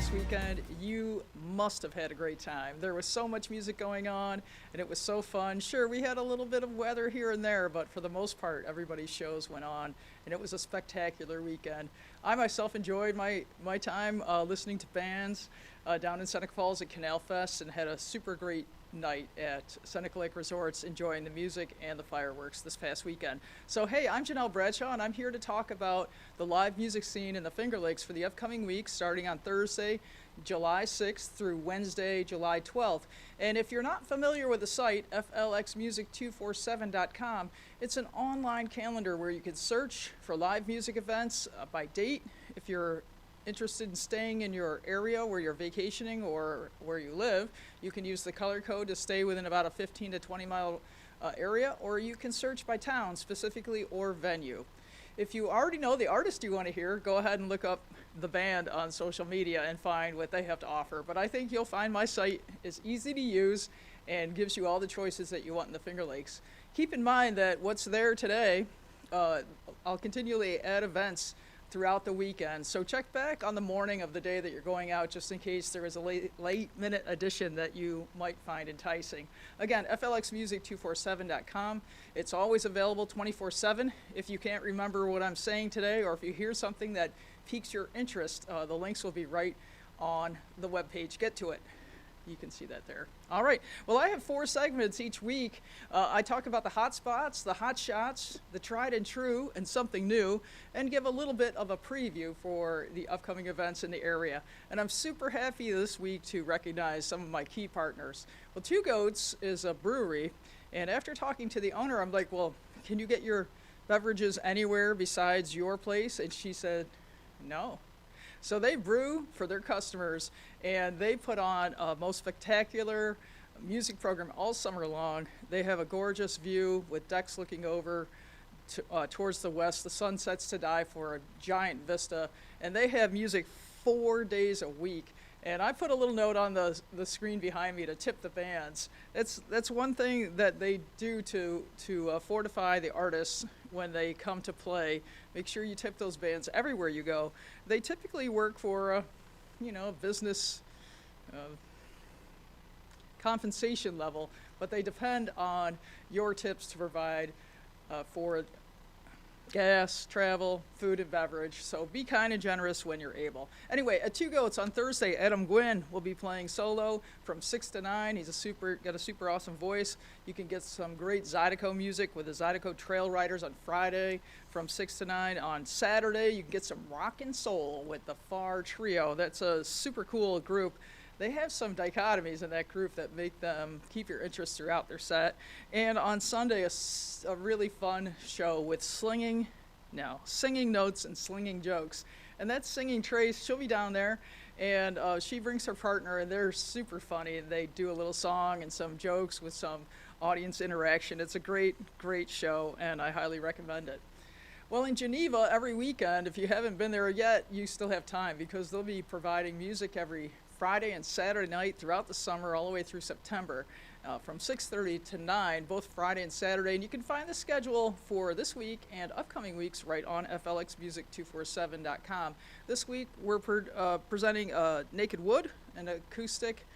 past weekend, you must have had a great time. There was so much music going on, and it was so fun. Sure, we had a little bit of weather here and there, but for the most part, everybody's shows went on, and it was a spectacular weekend. I myself enjoyed my time listening to bands down in Seneca Falls at Canal Fest and had a super great night at Seneca Lake Resorts enjoying the music and the fireworks this past weekend. So hey, I'm Janelle Bradshaw and I'm here to talk about the live music scene in the Finger Lakes for the upcoming week starting on Thursday, July 6th through Wednesday, July 12th. And if you're not familiar with the site, FLXmusic247.com, it's an online calendar where you can search for live music events by date. If you're interested in staying in your area where you're vacationing or where you live, you can use the color code to stay within about a 15 to 20 mile area, or you can search by town specifically or venue. If you already know the artist you want to hear, go ahead and look up the band on social media and find what they have to offer. But I think you'll find my site is easy to use and gives you all the choices that you want in the Finger Lakes. Keep in mind that what's there today, I'll continually add events throughout the weekend. So check back on the morning of the day that you're going out just in case there is a late minute addition that you might find enticing. Again, FLXmusic247.com. It's always available 24/7. If you can't remember what I'm saying today, or if you hear something that piques your interest, the links will be right on the webpage. Get to it. You can see that there. All right. Well, I have 4 segments each week. I talk about the hot spots, the hot shots, the tried and true, and something new, and give a little bit of a preview for the upcoming events in the area. And I'm super happy this week to recognize some of my key partners. Well, Two Goats is a brewery, and after talking to the owner, I'm like, well, can you get your beverages anywhere besides your place? And she said, no. So they brew for their customers, and they put on a most spectacular music program all summer long. They have a gorgeous view with decks looking over towards the west. The sun sets to die for a giant vista, and they have music 4 days a week. And I put a little note on the screen behind me to tip the bands. That's one thing that they do to fortify the artists when they come to play. Make sure you tip those bands everywhere you go. They typically work for a business compensation level, but they depend on your tips to provide for gas, travel, food, and beverage. So be kind and generous when you're able. Anyway, at Two Goats on Thursday, Adam Gwynn will be playing solo from 6 to 9. He's got a super awesome voice. You can get some great Zydeco music with the Zydeco Trail Riders on Friday from 6 to 9. On Saturday, you can get some rock and soul with the Far Trio. That's a super cool group. They have some dichotomies in that group that make them keep your interest throughout their set. And on Sunday, a really fun show with singing notes and slinging jokes. And that's Singing Trace. She'll be down there, and she brings her partner, and they're super funny. And they do a little song and some jokes with some audience interaction. It's a great, great show, and I highly recommend it. Well, in Geneva, every weekend, if you haven't been there yet, you still have time because they'll be providing music every Friday and Saturday night throughout the summer all the way through September from 6:30 to 9, both Friday and Saturday. And you can find the schedule for this week and upcoming weeks right on FLXmusic247.com. This week we're presenting Naked Wood, an acoustic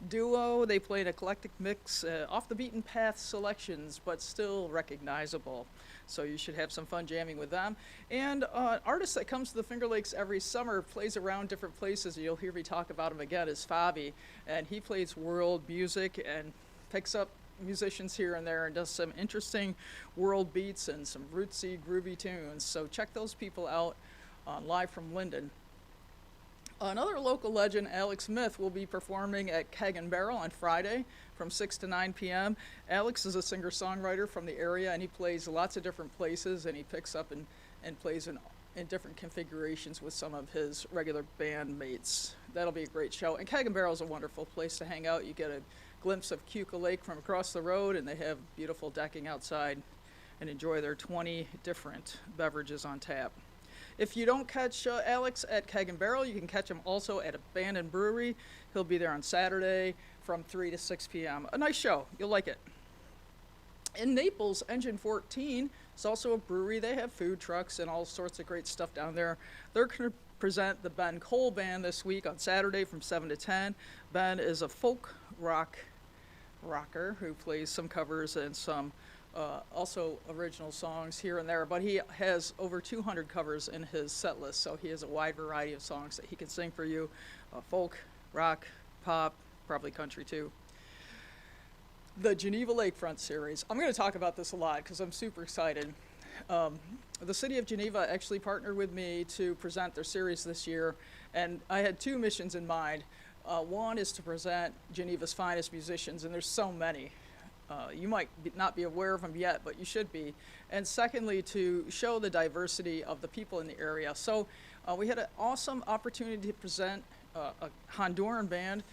duo. They play an eclectic mix, off the beaten path selections, but still recognizable. So you should have some fun jamming with them. And an artist that comes to the Finger Lakes every summer, plays around different places. You'll hear me talk about him again, is Fabi. And he plays world music and picks up musicians here and there and does some interesting world beats and some rootsy, groovy tunes. So check those people out live from Linden. Another local legend, Alex Smith, will be performing at Keg and Barrel on Friday from 6 to 9 p.m. Alex is a singer-songwriter from the area, and he plays lots of different places, and he picks up and plays in different configurations with some of his regular bandmates. That'll be a great show. And Keg and Barrel is a wonderful place to hang out. You get a glimpse of Keuka Lake from across the road, and they have beautiful decking outside, and enjoy their 20 different beverages on tap. If you don't catch Alex at Keg and Barrel, you can catch him also at Abandoned Brewery. He'll be there on Saturday from 3 to 6 p.m. A nice show. You'll like it. In Naples, Engine 14 is also a brewery. They have food trucks and all sorts of great stuff down there. They're present the Ben Cole Band this week on Saturday from 7 to 10. Ben is a folk rocker who plays some covers and some also original songs here and there, but he has over 200 covers in his set list, so he has a wide variety of songs that he can sing for you, folk, rock, pop, probably country too. The Geneva Lakefront Series. I'm going to talk about this a lot because I'm super excited. The city of Geneva actually partnered with me to present their series this year, and I had two missions in mind. One is to present Geneva's finest musicians, and there's so many. You might not be aware of them yet, but you should be. And secondly, to show the diversity of the people in the area. So we had an awesome opportunity to present a Honduran band,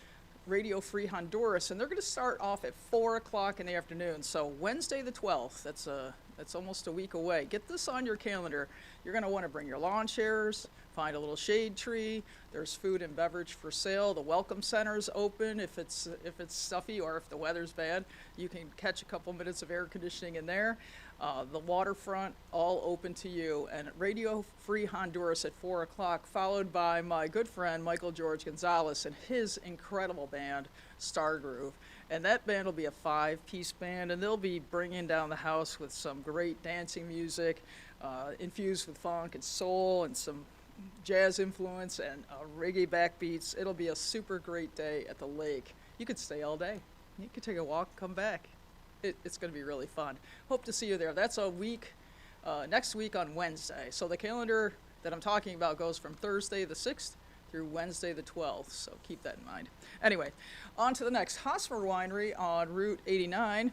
Radio Free Honduras, and they're going to start off at 4 o'clock in the afternoon. So Wednesday the 12th, that's almost a week away. Get this on your calendar. You're going to want to bring your lawn chairs, find a little shade tree. There's food and beverage for sale. The welcome center's open if it's stuffy or if the weather's bad. You can catch a couple minutes of air conditioning in there. The waterfront, all open to you. And Radio Free Honduras at 4 o'clock, followed by my good friend Michael George Gonzalez and his incredible band, Star Groove. And that band will be a 5-piece band, and they'll be bringing down the house with some great dancing music, infused with funk and soul and some jazz influence and reggae backbeats. It'll be a super great day at the lake. You could stay all day. You could take a walk, come back. It's going to be really fun. Hope to see you there. That's a week, next week on Wednesday. So the calendar that I'm talking about goes from Thursday the 6th through Wednesday the 12th, so keep that in mind. Anyway, on to the next. Wagner Winery on Route 89,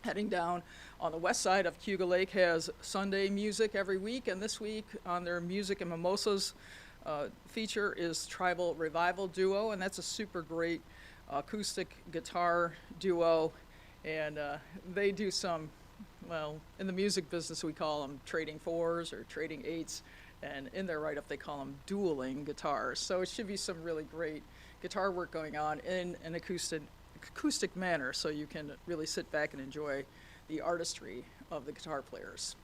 heading down on the west side of Cuga Lake, has Sunday music every week, and this week on their Music and Mimosas feature is Tribal Revival Duo, and that's a super great acoustic guitar duo, and they do some, well, in the music business we call them trading fours or trading eights, and in their write-up they call them dueling guitars. So it should be some really great guitar work going on in an acoustic manner, so you can really sit back and enjoy the artistry of the guitar players.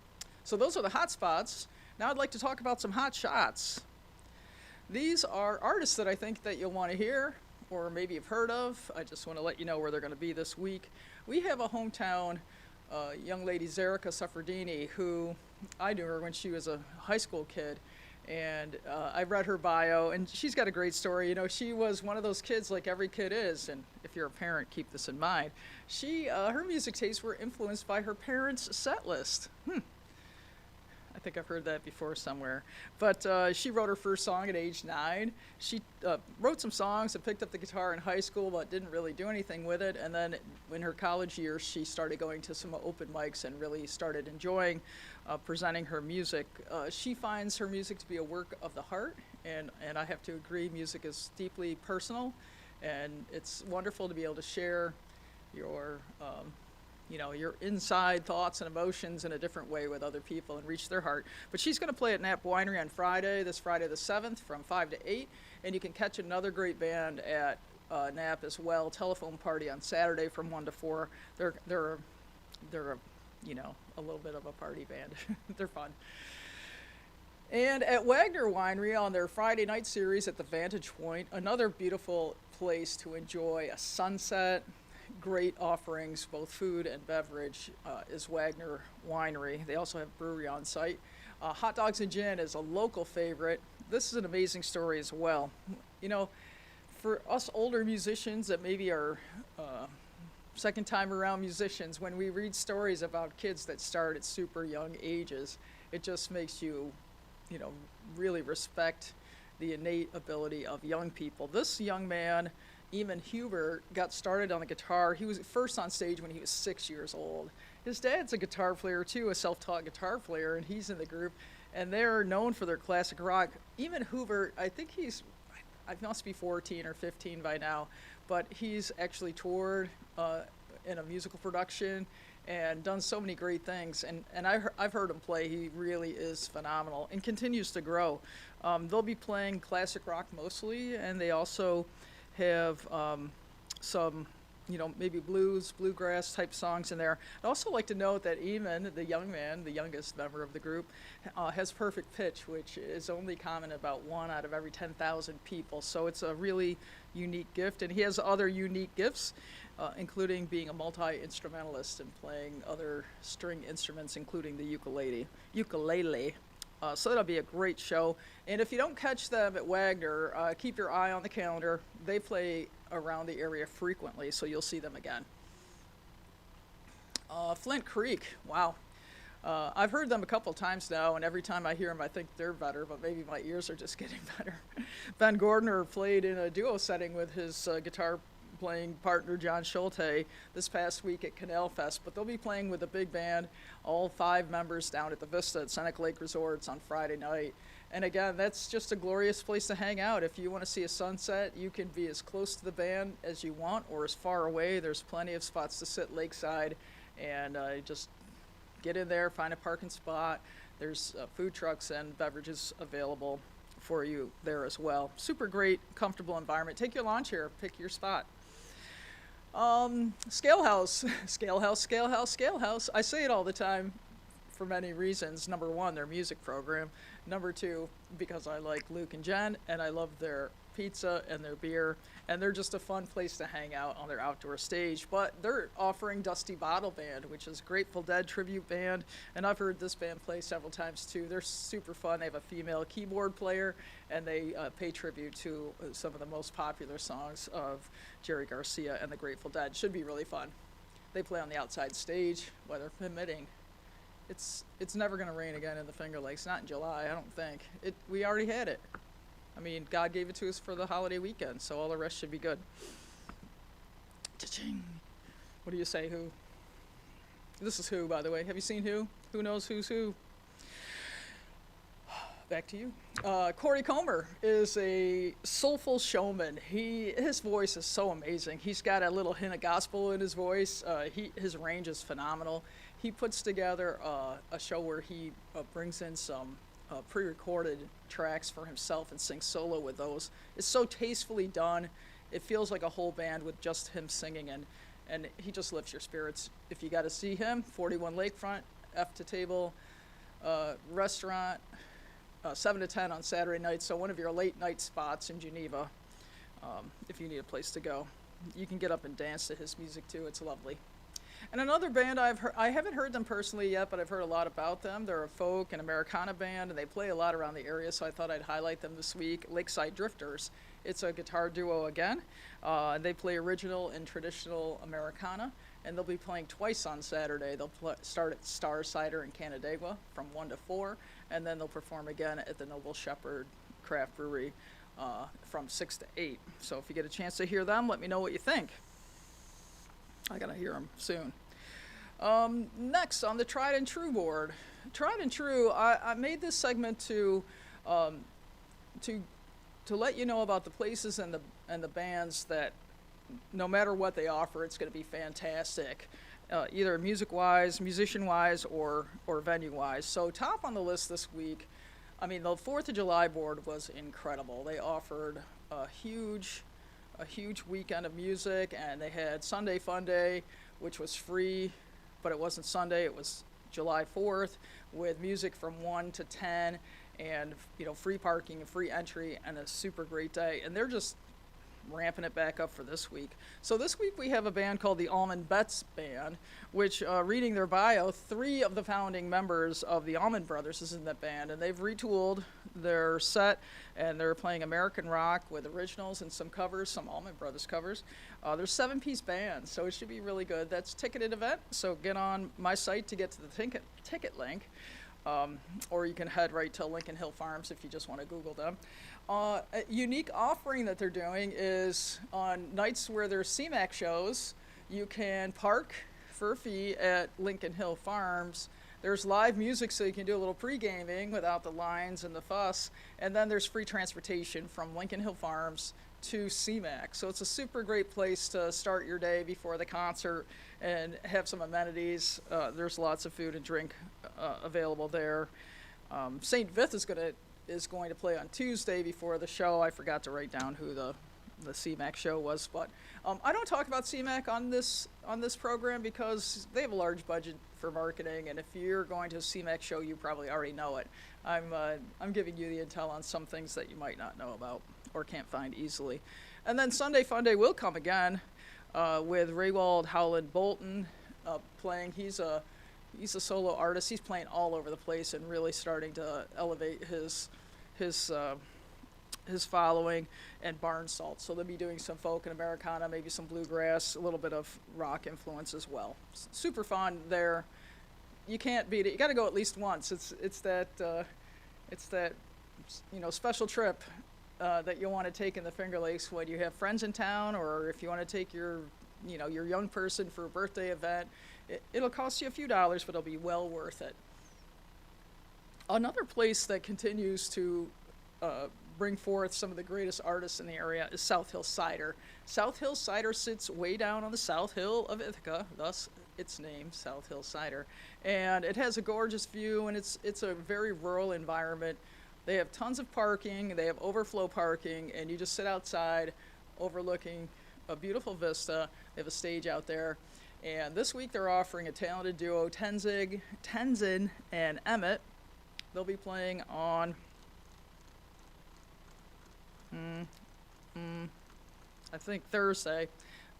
So those are the hot spots. Now I'd like to talk about some hot shots. These are artists that I think that you'll want to hear, or maybe you've heard of. I just want to let you know where they're going to be this week. We have a hometown young lady, Zerica Suffredini, who I knew her when she was a high school kid, and I read her bio, and she's got a great story. You know, she was one of those kids like every kid is, and if you're a parent, keep this in mind. Her music tastes were influenced by her parents' set list. I think I've heard that before somewhere. But she wrote her first song at age 9. She wrote some songs and picked up the guitar in high school, but didn't really do anything with it. And then in her college years, she started going to some open mics and really started enjoying presenting her music. She finds her music to be a work of the heart, and I have to agree, music is deeply personal, and it's wonderful to be able to share your your inside thoughts and emotions in a different way with other people and reach their heart. But she's going to play at Knapp Winery on this Friday the 7th from 5 to 8, and you can catch another great band at Knapp as well, Telephone Party on Saturday from 1 to 4. They're a little bit of a party band. They're fun. And at Wagner Winery on their Friday night series at the Vantage Point, another beautiful place to enjoy a sunset. Great offerings, both food and beverage, is Wagner Winery. They also have brewery on site. Hot Dogs and Gin is a local favorite. This is an amazing story as well. You know, for us older musicians that maybe are second time around musicians, when we read stories about kids that start at super young ages, it just makes you, really respect the innate ability of young people. This young man, Eamon Huber, got started on the guitar. He was first on stage when he was 6 years old. His dad's a guitar player too, a self-taught guitar player, and he's in the group. And they're known for their classic rock. Eamon Huber, I think I must be 14 or 15 by now, but he's actually toured in a musical production and done so many great things. And I've heard him play. He really is phenomenal and continues to grow. They'll be playing classic rock mostly, and they also have some maybe blues, bluegrass type songs in there. I'd also like to note that even the young man, the youngest member of the group, has perfect pitch, which is only common about 1 out of every 10,000 people. So it's a really unique gift, and he has other unique gifts, including being a multi-instrumentalist and playing other string instruments, including the ukulele. So that'll be a great show. And if you don't catch them at Wagner, keep your eye on the calendar. They play around the area frequently, so you'll see them again. Flint Creek, wow. I've heard them a couple times now, and every time I hear them, I think they're better, but maybe my ears are just getting better. Ben Gordner played in a duo setting with his guitar playing partner John Schulte this past week at Canal Fest, but they'll be playing with a big band, all 5 members down at the Vista at Seneca Lake Resorts on Friday night. And again, that's just a glorious place to hang out. If you want to see a sunset, you can be as close to the band as you want or as far away. There's plenty of spots to sit lakeside, and just get in there, find a parking spot. There's food trucks and beverages available for you there as well. Super great, comfortable environment. Take your lawn chair, pick your spot. Scale House. I say it all the time for many reasons. Number 1, their music program. Number 2, because I like Luke and Jen, and I love their pizza and their beer, and they're just a fun place to hang out on their outdoor stage. But they're offering Dusty Bottle Band, which is a Grateful Dead tribute band, and I've heard this band play several times too. They're super fun. They have a female keyboard player, and they pay tribute to some of the most popular songs of Jerry Garcia and the Grateful Dead. Should be really fun. They play on the outside stage, weather permitting. It's never going to rain again in the Finger Lakes, not in July, I don't think. We already had it. I mean, God gave it to us for the holiday weekend, so all the rest should be good. Cha-ching. What do you say, Who? This is Who, by the way. Have you seen Who? Who knows who's who? Back to you. Corey Comer is a soulful showman. His voice is so amazing. He's got a little hint of gospel in his voice. His range is phenomenal. He puts together a show where he brings in some pre-recorded tracks for himself and sings solo with those. It's so tastefully done. It feels like a whole band with just him singing, and he just lifts your spirits. If you got to see him, 41 Lakefront, F to Table restaurant, 7 to 10 on Saturday night, so one of your late night spots in Geneva, if you need a place to go. You can get up and dance to his music too. It's lovely. And another band I haven't heard them personally yet, but I've heard a lot about them. They're a folk and Americana band, and they play a lot around the area, so I thought I'd highlight them this week. Lakeside Drifters. It's a guitar duo again, and they play original and traditional Americana, and they'll be playing twice on Saturday. They'll start at Star Cider in Canandaigua from 1 to 4, and then they'll perform again at the Noble Shepherd Craft Brewery from 6 to 8. So if you get a chance to hear them, let me know what you think. I gotta hear them soon. Next on the Tried and True board, Tried and True. I made this segment to let you know about the places and the bands that, no matter what they offer, it's going to be fantastic, either music-wise, musician-wise, or venue-wise. So top on the list this week, I mean, the 4th of July board was incredible. They offered a huge weekend of music, and they had Sunday Fun Day, which was free, but it wasn't Sunday, it was July 4th, with music from 1 to 10, and free parking and free entry, and a super great day. And they're just ramping it back up for this week. So this week we have a band called the Allman Betts Band, which, reading their bio, 3 of the founding members of the Allman Brothers is in that band, and they've retooled their set, and they're playing American rock with originals and some covers, some Allman Brothers covers. There's 7-piece band, so it should be really good. That's a ticketed event, so get on my site to get to the ticket link. Or you can head right to Lincoln Hill Farms if you just want to Google them. A unique offering that they're doing is on nights where there's CMAC shows, you can park for a fee at Lincoln Hill Farms. There's live music, so you can do a little pre-gaming without the lines and the fuss. And then there's free transportation from Lincoln Hill Farms to CMAC. So it's a super great place to start your day before the concert and have some amenities. There's lots of food and drink available there. St. Vith is going to play on Tuesday before the show. I forgot to write down who the the CMAC show was. But I don't talk about CMAC on this program because they have a large budget for marketing, and if you're going to a CMAC show, you probably already know it. I'm giving you the intel on some things that you might not know about or can't find easily. And then Sunday Fun Day will come again with Raywald Howland Bolton playing. He's a solo artist. He's playing all over the place and really starting to elevate his following, and Barn Salt. So they'll be doing some folk and Americana, maybe some bluegrass, a little bit of rock influence as well. Super fun there. You can't beat it. You got to go at least once. It's that special trip that you'll want to take in the Finger Lakes when you have friends in town, or if you want to take your young person for a birthday event. It'll cost you a few dollars, but it'll be well worth it. Another place that continues to bring forth some of the greatest artists in the area is South Hill Cider. South Hill Cider sits way down on the South Hill of Ithaca, thus its name, South Hill Cider. And it has a gorgeous view, and it's a very rural environment. They have tons of parking, they have overflow parking, and you just sit outside overlooking a beautiful vista. They have a stage out there. And this week they're offering a talented duo, Tenzin and Emmett. They'll be playing on I think Thursday.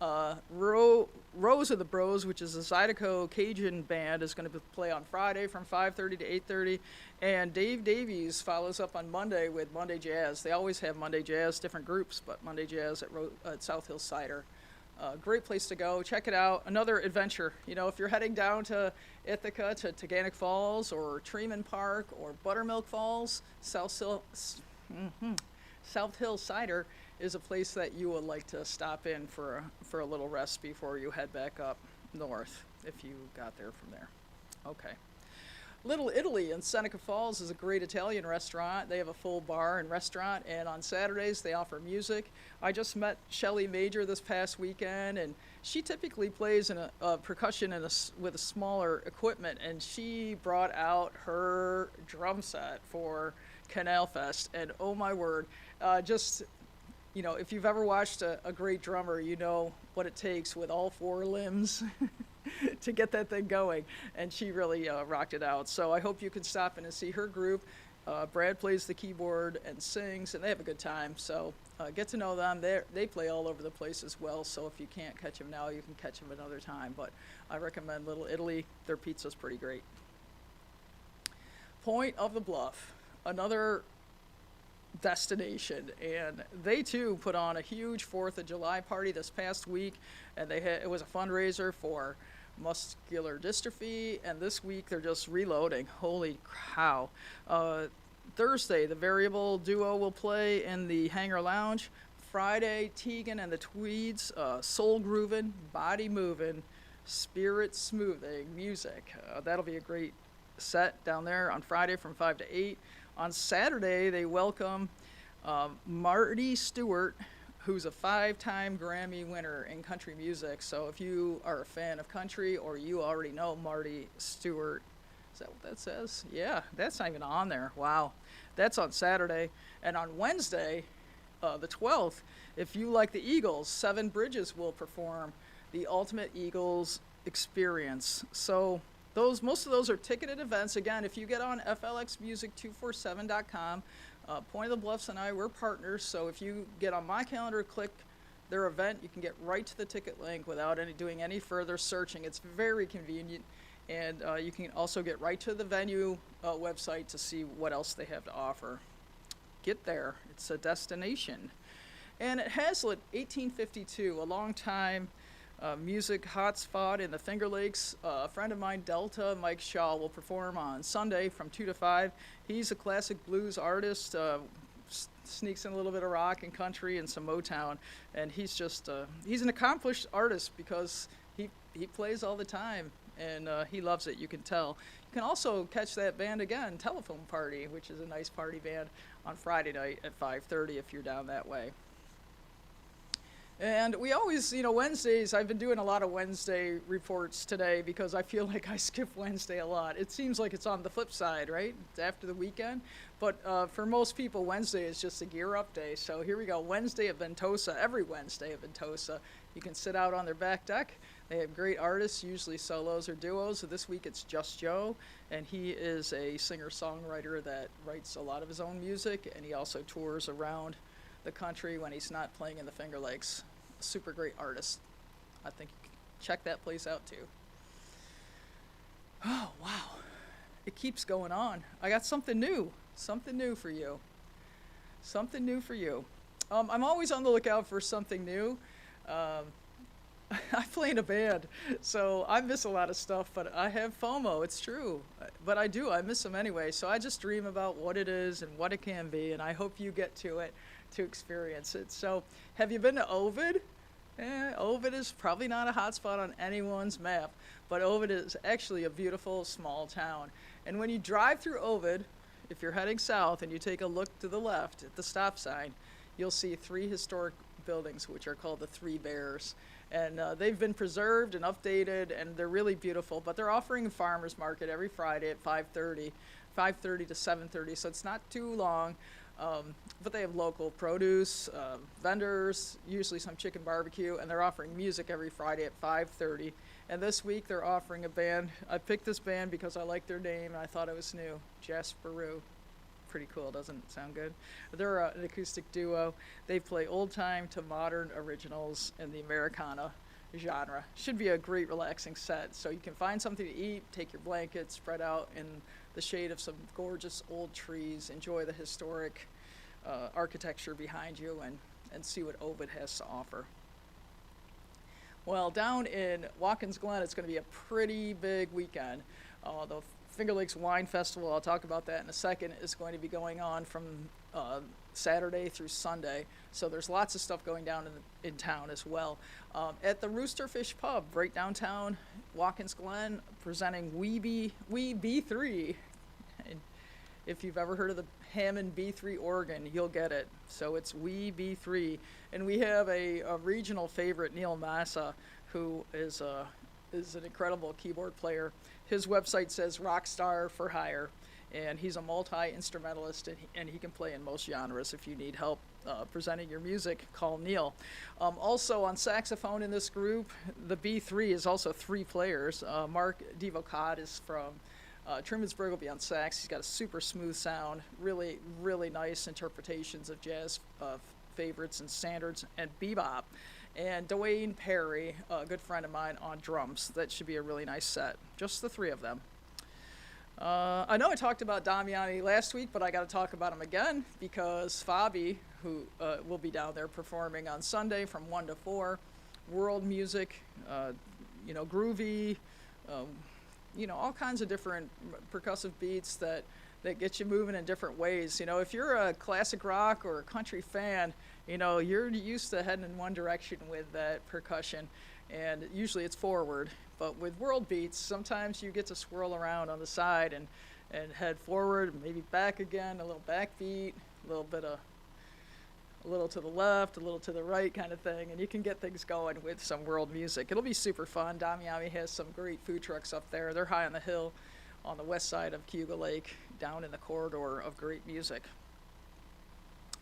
Rose of the Bros, which is a Zydeco Cajun band, is going to play on Friday from 5:30 to 8:30. And Dave Davies follows up on Monday with Monday Jazz. They always have Monday Jazz, different groups, but Monday Jazz at South Hill Cider. Great place to go. Check it out. Another adventure. If you're heading down to Ithaca, to Taganic Falls, or Treman Park, or Buttermilk Falls, South Hill Cider is a place that you would like to stop in for a little rest before you head back up north, if you got there from there. Okay. Little Italy in Seneca Falls is a great Italian restaurant. They have a full bar and restaurant, and on Saturdays they offer music. I just met Shelly Major this past weekend, and she typically plays in a percussion with a smaller equipment, and she brought out her drum set for Canal Fest, and oh my word, if you've ever watched a great drummer, you know what it takes with all four limbs to get that thing going, and she really rocked it out. So I hope you can stop in and see her group. Brad plays the keyboard and sings, and they have a good time. So get to know them. They play all over the place as well, so if you can't catch them now, you can catch them another time. But I recommend Little Italy. Their pizza's pretty great. Point of the Bluff, another destination, and they too put on a huge 4th of July party this past week, and it was a fundraiser for muscular dystrophy, and this week they're just reloading. Holy cow. Thursday, the Variable Duo will play in the Hangar Lounge. Friday, Tegan and the Tweeds, soul grooving, body moving, spirit smoothing music. That'll be a great set down there on Friday from 5 to 8. On Saturday, they welcome Marty Stewart, who's a 5-time Grammy winner in country music. So if you are a fan of country, or you already know Marty Stewart, is that what that says? Yeah, that's not even on there. Wow. That's on Saturday. And on Wednesday, the 12th, if you like the Eagles, Seven Bridges will perform the Ultimate Eagles Experience. So most of those are ticketed events. Again, if you get on FLXmusic247.com, Point of the Bluffs and I, we're partners, so if you get on my calendar, click their event, you can get right to the ticket link without doing any further searching. It's very convenient, and you can also get right to the venue website to see what else they have to offer. Get there. It's a destination. And at Hazlitt 1852, a long time music hotspot in the Finger Lakes. A friend of mine, Delta, Mike Shaw, will perform on Sunday from 2 to 5. He's a classic blues artist, sneaks in a little bit of rock and country and some Motown, and he's an accomplished artist because he plays all the time, and he loves it, you can tell. You can also catch that band again, Telephone Party, which is a nice party band, on Friday night at 5:30 if you're down that way. And we always, Wednesdays, I've been doing a lot of Wednesday reports today because I feel like I skip Wednesday a lot. It seems like it's on the flip side, right? It's after the weekend. But for most people, Wednesday is just a gear up day. So here we go, Wednesday at Ventosa, every Wednesday at Ventosa. You can sit out on their back deck. They have great artists, usually solos or duos. So this week it's Just Joe, and he is a singer-songwriter that writes a lot of his own music, and he also tours around the country when he's not playing in the Finger Lakes. A super great artist. I think you can check that place out too. Oh, wow. It keeps going on. I got something new for you. Something new for you. I'm always on the lookout for something new. I play in a band, so I miss a lot of stuff, but I have FOMO, it's true. But I miss them anyway, so I just dream about what it is and what it can be, and I hope you get to it to experience it. So, have you been to Ovid? Ovid is probably not a hotspot on anyone's map, but Ovid is actually a beautiful small town. And when you drive through Ovid, if you're heading south and you take a look to the left at the stop sign, you'll see 3 historic buildings, which are called the Three Bears. And they've been preserved and updated, and they're really beautiful. But they're offering a farmer's market every Friday at 5:30 to 7:30, so it's not too long. But they have local produce, vendors, usually some chicken barbecue, and they're offering music every Friday at 5:30. And this week they're offering a band. I picked this band because I liked their name and I thought it was new, Jasperu. Pretty cool, doesn't it sound good? They're an acoustic duo. They play old time to modern originals in the Americana genre. Should be a great relaxing set. So you can find something to eat, take your blanket, spread out in the shade of some gorgeous old trees, enjoy the historic architecture behind you, and see what Ovid has to offer. Well, down in Watkins Glen, it's going to be a pretty big weekend. The Finger Lakes Wine Festival, I'll talk about that in a second, is going to be going on from Saturday through Sunday. So there's lots of stuff going down in town as well. At the Roosterfish Pub, right downtown Watkins Glen, presenting Wee B3. And if you've ever heard of the Hammond B3 organ, you'll get it. So it's Wee B3. And we have a regional favorite, Neil Massa, who is an incredible keyboard player. His website says rock star for hire, and he's a multi-instrumentalist, and he can play in most genres. If you need help presenting your music, call Neil. Also on saxophone in this group, the B3 is also 3 players. Mark Devocott is from Trumansburg, will be on sax. He's got a super smooth sound, really, really nice interpretations of jazz favorites and standards and bebop. And Dwayne Perry, a good friend of mine, on drums. That should be a really nice set. Just the 3 of them. I know I talked about Damiani last week, but I got to talk about him again because Fabi, who will be down there performing on Sunday from 1 to 4, world music, groovy, all kinds of different percussive beats that get you moving in different ways. If you're a classic rock or a country fan, you're used to heading in one direction with that percussion, and usually it's forward. But with world beats, sometimes you get to swirl around on the side and head forward, maybe back again, a little backbeat, a little to the left, a little to the right kind of thing, and you can get things going with some world music. It'll be super fun. Damiami has some great food trucks up there. They're high on the hill on the west side of Cayuga Lake, down in the corridor of great music.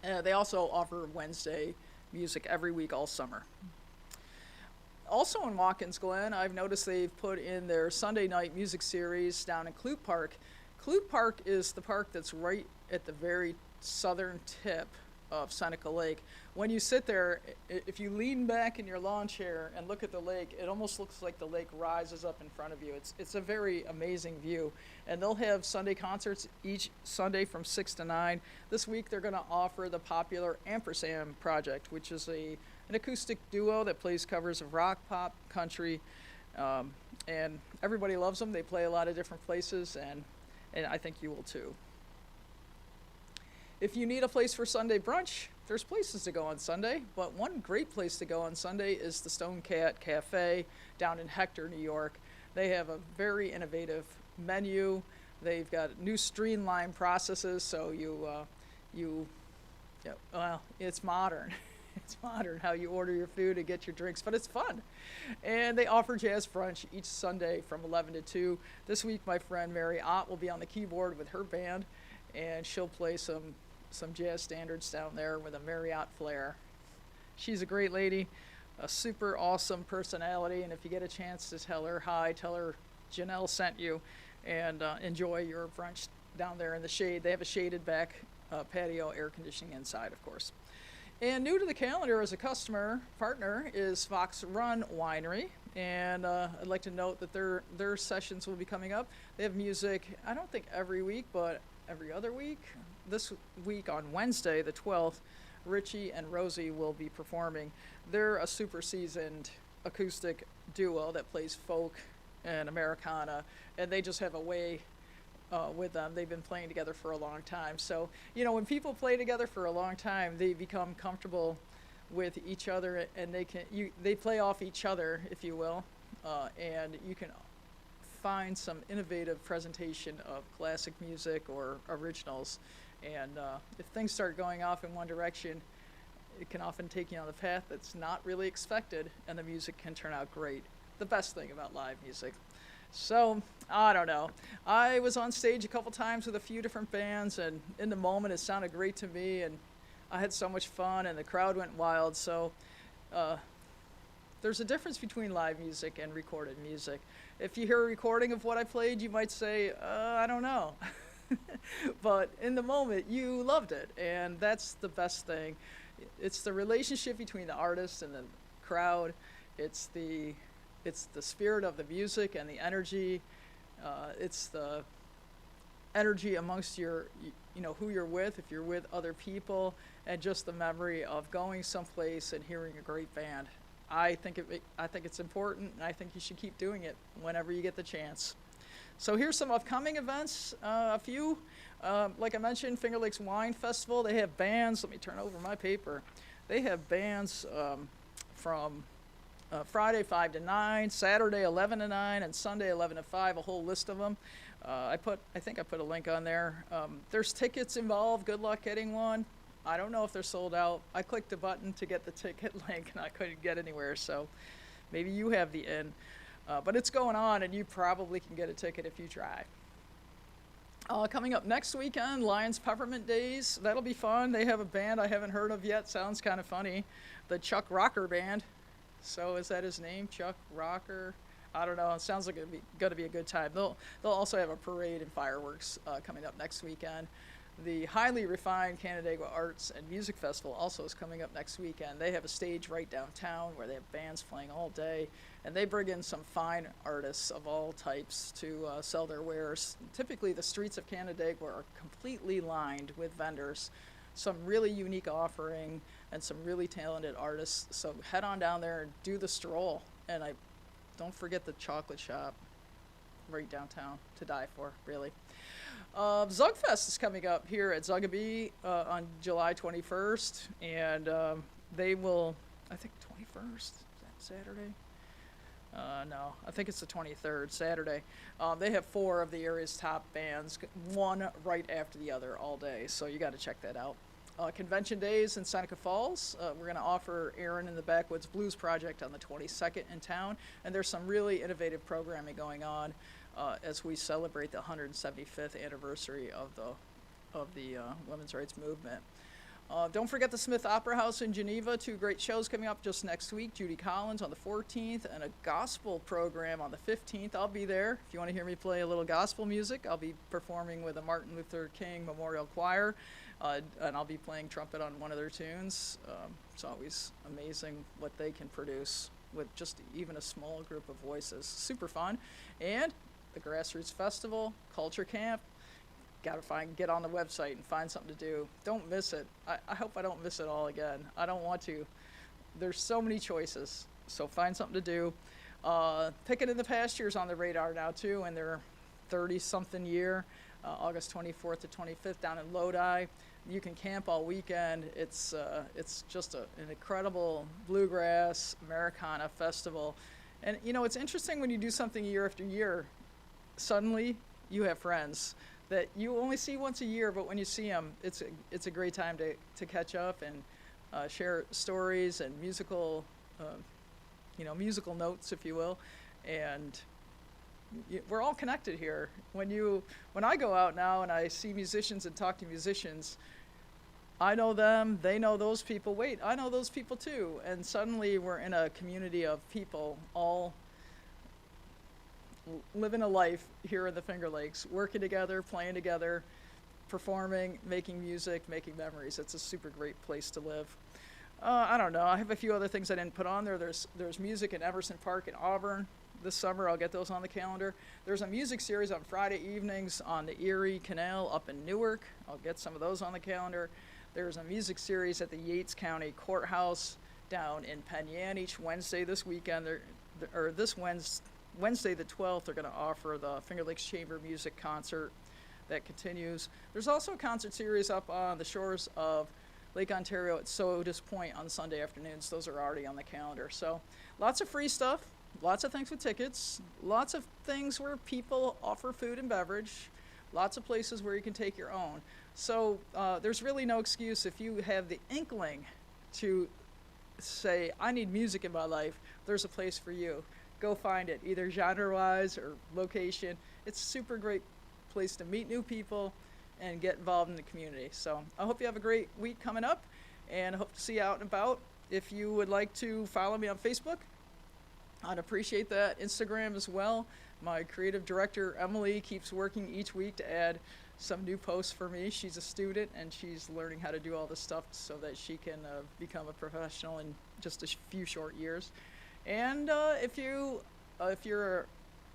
They also offer Wednesday music every week all summer. Also in Watkins Glen, I've noticed they've put in their Sunday night music series down in Clute Park. Clute Park is the park that's right at the very southern tip of Seneca Lake. When you sit there, if you lean back in your lawn chair and look at the lake, it almost looks like the lake rises up in front of you. It's a very amazing view. And they'll have Sunday concerts each Sunday from 6 to 9. This week they're going to offer the popular Ampersand Project, which is an acoustic duo that plays covers of rock, pop, country, and everybody loves them. They play a lot of different places, and I think you will too. If you need a place for Sunday brunch, there's places to go on Sunday, but one great place to go on Sunday is the Stonecat Cafe down in Hector, New York. They have a very innovative menu. They've got new streamlined processes, so it's modern. It's modern how you order your food and get your drinks, but it's fun. And they offer jazz brunch each Sunday from 11 to 2. This week, my friend Mary Ott will be on the keyboard with her band, and she'll play some jazz standards down there with a Mary Ott flair. She's a great lady, a super awesome personality, and if you get a chance to tell her hi, tell her Janelle sent you, and enjoy your brunch down there in the shade. They have a shaded back patio, air conditioning inside, of course. And new to the calendar as a customer partner is Run Winery, and I'd like to note that their sessions will be coming up. They have music, I don't think every week, but every other week. This week on Wednesday, the 12th, Richie and Rosie will be performing. They're a super seasoned acoustic duo that plays folk and Americana, and they just have a way with them. They've been playing together for a long time. So, you know, when people play together for a long time, they become comfortable with each other, and they play off each other, if you will, and you can find some innovative presentation of classic music or originals. And if things start going off in one direction, it can often take you on the path that's not really expected, and the music can turn out great. The best thing about live music. So, I don't know. I was on stage a couple times with a few different bands, and in the moment it sounded great to me, and I had so much fun, and the crowd went wild. So, there's a difference between live music and recorded music. If you hear a recording of what I played, you might say, I don't know. But in the moment, you loved it, and that's the best thing. It's the relationship between the artist and the crowd. It's the spirit of the music and the energy. It's the energy amongst you know, who you're with, if you're with other people, and just the memory of going someplace and hearing a great band. I think it's important, and I think you should keep doing it whenever you get the chance. So here's some upcoming events. A few, like I mentioned, Finger Lakes Wine Festival. They have bands. Let me turn over my paper. They have bands from Friday 5 to 9, Saturday 11 to 9, and Sunday 11 to 5. A whole list of them. I think I put a link on there. There's tickets involved. Good luck getting one. I don't know if they're sold out. I clicked a button to get the ticket link, and I couldn't get anywhere. So maybe you have the in. But it's going on, and you probably can get a ticket if you try. Coming up next weekend, Lions Peppermint Days. That'll be fun. They have a band I haven't heard of yet. Sounds kind of funny. The Chuck Rocker Band. So is that his name, Chuck Rocker? I don't know. It sounds like it's going to be a good time. They'll also have a parade and fireworks coming up next weekend. The highly refined Canandaigua Arts and Music Festival also is coming up next weekend. They have a stage right downtown where they have bands playing all day, and they bring in some fine artists of all types to sell their wares. Typically, the streets of Canandaigua are completely lined with vendors, some really unique offering, and some really talented artists. So head on down there and do the stroll. And don't forget the chocolate shop right downtown to die for, really. Zugfest is coming up here at Zugabee on July 21st, and they will, I think 21st, is that Saturday? No, I think it's the 23rd, Saturday. They have 4 of the area's top bands, one right after the other all day, so you got to check that out. Convention days in Seneca Falls. We're going to offer Aaron and the Backwoods Blues Project on the 22nd in town, and there's some really innovative programming going on as we celebrate the 175th anniversary of the women's rights movement. Don't forget the Smith Opera House in Geneva. 2 great shows coming up just next week. Judy Collins on the 14th and a gospel program on the 15th. I'll be there. If you want to hear me play a little gospel music, I'll be performing with the Martin Luther King Memorial Choir, and I'll be playing trumpet on one of their tunes. It's always amazing what they can produce with just even a small group of voices. Super fun. And the Grassroots Festival, Culture Camp. Got to get on the website and find something to do. Don't miss it. I hope I don't miss it all again. I don't want to. There's so many choices, so find something to do. Picking in the Pasture is on the radar now too, and their 30-something year, August 24th to 25th down in Lodi. You can camp all weekend. It's just an incredible bluegrass Americana festival. And you know, it's interesting when you do something year after year, suddenly you have friends that you only see once a year, but when you see them, it's a great time to catch up and share stories and musical, musical notes, if you will, and we're all connected here. When I go out now and I see musicians and talk to musicians, I know them, they know those people, wait, I know those people too, and suddenly we're in a community of people all living a life here in the Finger Lakes, working together, playing together, performing, making music, making memories. It's a super great place to live. I don't know, I have a few other things I didn't put on there. There's music in Emerson Park in Auburn this summer. I'll get those on the calendar. There's a music series on Friday evenings on the Erie Canal up in Newark. I'll get some of those on the calendar. There's a music series at the Yates County Courthouse down in Penn each Wednesday this weekend. This Wednesday the 12th, they're going to offer the Finger Lakes Chamber Music Concert that continues. There's also a concert series up on the shores of Lake Ontario at Sodus Point on Sunday afternoons. Those are already on the calendar. So lots of free stuff, lots of things with tickets, lots of things where people offer food and beverage, lots of places where you can take your own. So there's really no excuse if you have the inkling to say, I need music in my life, there's a place for you. Go find it, either genre-wise or location. It's a super great place to meet new people and get involved in the community. So I hope you have a great week coming up, and I hope to see you out and about. If you would like to follow me on Facebook, I'd appreciate that. Instagram as well. My creative director, Emily, keeps working each week to add some new posts for me. She's a student, and she's learning how to do all this stuff so that she can become a professional in just a few short years. And if you're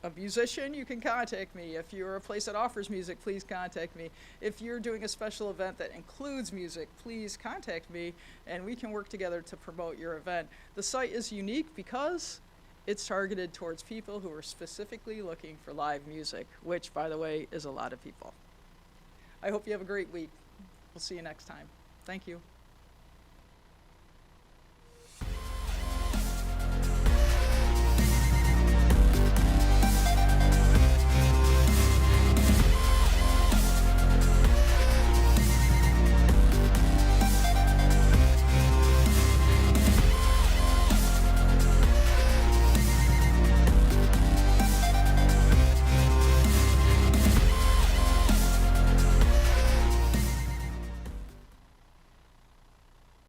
a musician, you can contact me. If you're a place that offers music, please contact me. If you're doing a special event that includes music, please contact me, and we can work together to promote your event. The site is unique because it's targeted towards people who are specifically looking for live music, which, by the way, is a lot of people. I hope you have a great week. We'll see you next time. Thank you.